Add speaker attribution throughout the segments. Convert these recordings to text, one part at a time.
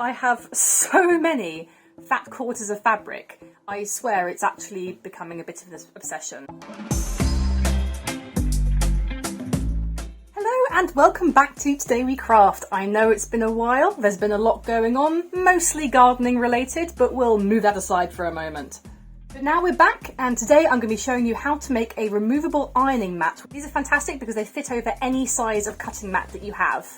Speaker 1: I have so many fat quarters of fabric. I swear it's actually becoming a bit of an obsession. Hello and welcome back to Today We Craft. I know it's been a while, there's been a lot going on, mostly gardening related, but we'll move that aside for a moment. But now we're back, and today I'm going to be showing you how to make a removable ironing mat. These are fantastic because they fit over any size of cutting mat that you have.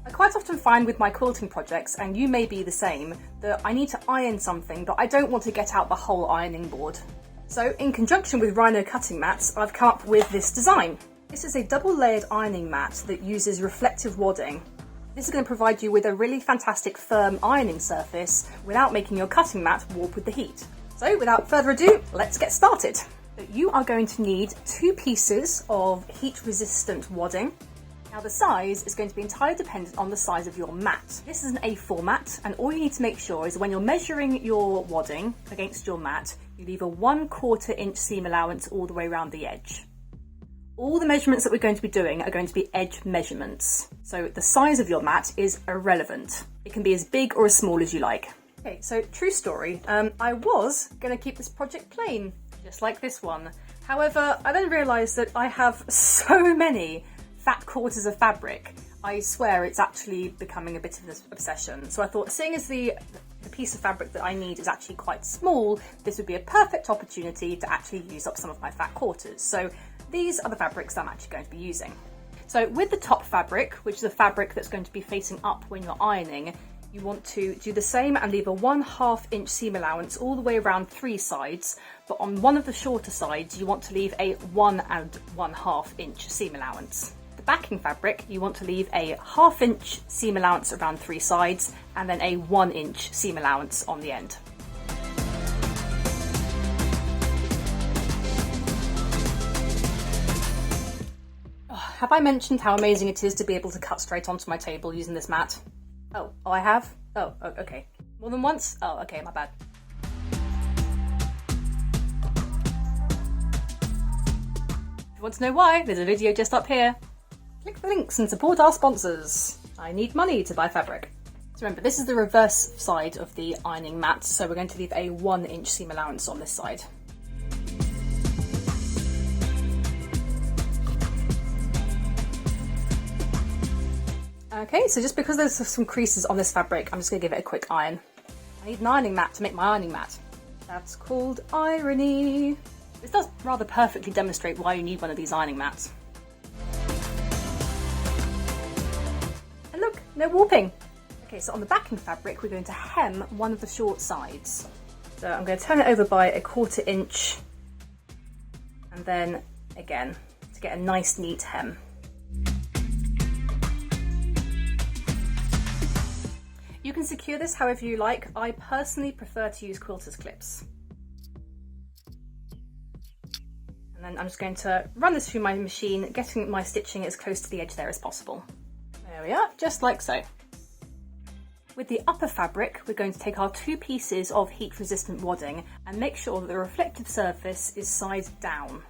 Speaker 1: I quite often find with my quilting projects, and you may be the same, that I need to iron something but I don't want to get out the whole ironing board. So in conjunction with Rhino cutting mats, I've come up with this design. This is a double layered ironing mat that uses reflective wadding. This is going to provide you with a really fantastic firm ironing surface without making your cutting mat warp with the heat. So without further ado, let's get started. You are going to need 2 pieces of heat resistant wadding. Now the size is going to be entirely dependent on the size of your mat. This is an A4 mat, and all you need to make sure is when you're measuring your wadding against your mat, you leave a 1/4 inch seam allowance all the way around the edge. All the measurements that we're going to be doing are going to be edge measurements. So the size of your mat is irrelevant. It can be as big or as small as you like. Okay, so true story. I was going to keep this project plain, just like this one. However, I then realised that I have so many fat quarters of fabric. I swear it's actually becoming a bit of an obsession. So I thought, seeing as the piece of fabric that I need is actually quite small, this would be a perfect opportunity to actually use up some of my fat quarters. So these are the fabrics that I'm actually going to be using. So with the top fabric, which is the fabric that's going to be facing up when you're ironing, you want to do the same and leave a 1/2 inch seam allowance all the way around 3 sides, but on one of the shorter sides you want to leave a 1 and 1/2 inch seam allowance. The backing fabric, you want to leave a 1/2 inch seam allowance around 3 sides and then a 1 inch seam allowance on the end. Have I mentioned how amazing it is to be able to cut straight onto my table using this mat? Oh, I have? Oh, okay. More than once? Oh, okay, my bad. If you want to know why, there's a video just up here. Click the links and support our sponsors. I need money to buy fabric. So remember, this is the reverse side of the ironing mat, so we're going to leave a 1 inch seam allowance on this side. Okay, so just because there's some creases on this fabric, I'm just going to give it a quick iron. I need an ironing mat to make my ironing mat. That's called irony. This does rather perfectly demonstrate why you need one of these ironing mats. And look, no warping. Okay, so on the backing fabric, we're going to hem one of the short sides. So I'm going to turn it over by a 1/4 inch, and then again, to get a nice neat hem. You can secure this however you like. I personally prefer to use quilter's clips. And then I'm just going to run this through my machine, getting my stitching as close to the edge there as possible. There we are, just like so. With the upper fabric, we're going to take our 2 pieces of heat-resistant wadding and make sure that the reflective surface is side down.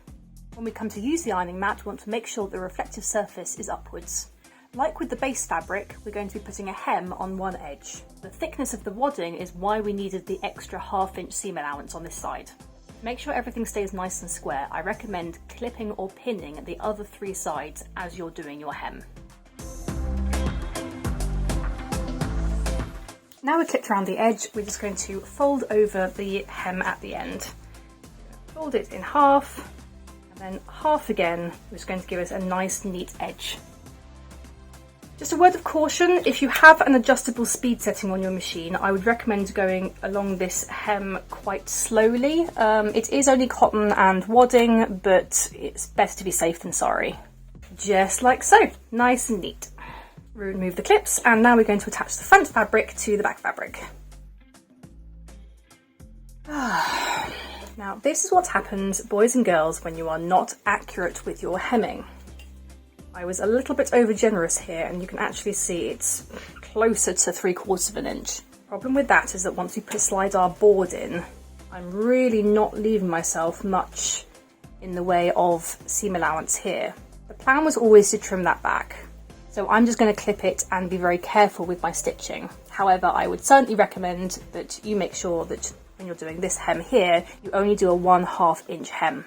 Speaker 1: When we come to use the ironing mat, we want to make sure that the reflective surface is upwards. Like with the base fabric, we're going to be putting a hem on one edge. The thickness of the wadding is why we needed the extra 1/2 inch seam allowance on this side. To make sure everything stays nice and square, I recommend clipping or pinning the other 3 sides as you're doing your hem. Now we're clipped around the edge, we're just going to fold over the hem at the end. Fold it in half, and then half again, which is going to give us a nice neat edge. Just a word of caution, if you have an adjustable speed setting on your machine, I would recommend going along this hem quite slowly. It is only cotton and wadding, but it's better to be safe than sorry. Just like so, nice and neat. Remove the clips, and now we're going to attach the front fabric to the back fabric. Now, this is what happens, boys and girls, when you are not accurate with your hemming. I was a little bit over generous here, and you can actually see it's closer to 3/4 of an inch. Problem with that is that once we slide our board in, I'm really not leaving myself much in the way of seam allowance here. The plan was always to trim that back. So I'm just going to clip it and be very careful with my stitching. However, I would certainly recommend that you make sure that when you're doing this hem here, you only do a 1/2 inch hem.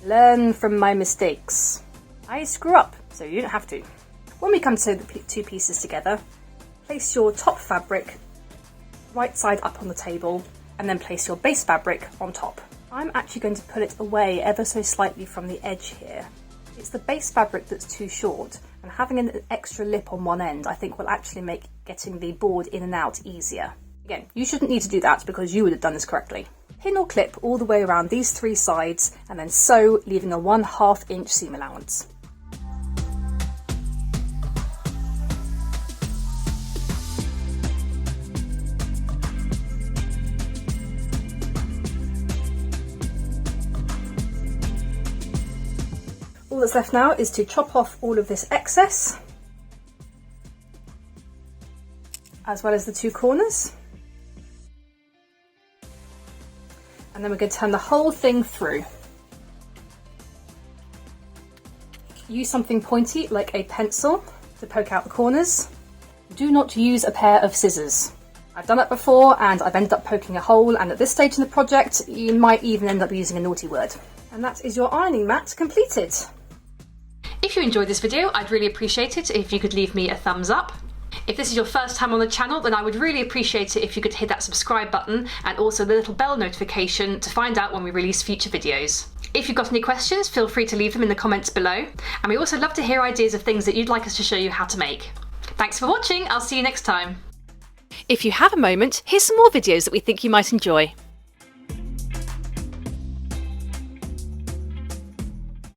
Speaker 1: Learn from my mistakes. I screw up, so you don't have to. When we come to the two pieces together, place your top fabric right side up on the table and then place your base fabric on top. I'm actually going to pull it away ever so slightly from the edge here. It's the base fabric that's too short, and having an extra lip on one end I think will actually make getting the board in and out easier. Again, you shouldn't need to do that because you would have done this correctly. Pin or clip all the way around these three sides and then sew, leaving a 1/2 inch seam allowance. All that's left now is to chop off all of this excess, as well as the two corners. And then we're going to turn the whole thing through. Use something pointy like a pencil to poke out the corners. Do not use a pair of scissors. I've done that before and I've ended up poking a hole, and at this stage in the project you might even end up using a naughty word. And that is your ironing mat completed. If you enjoyed this video, I'd really appreciate it if you could leave me a thumbs up. If this is your first time on the channel, then I would really appreciate it if you could hit that subscribe button and also the little bell notification to find out when we release future videos. If you've got any questions, feel free to leave them in the comments below. And we also love to hear ideas of things that you'd like us to show you how to make. Thanks for watching, I'll see you next time. If you have a moment, here's some more videos that we think you might enjoy.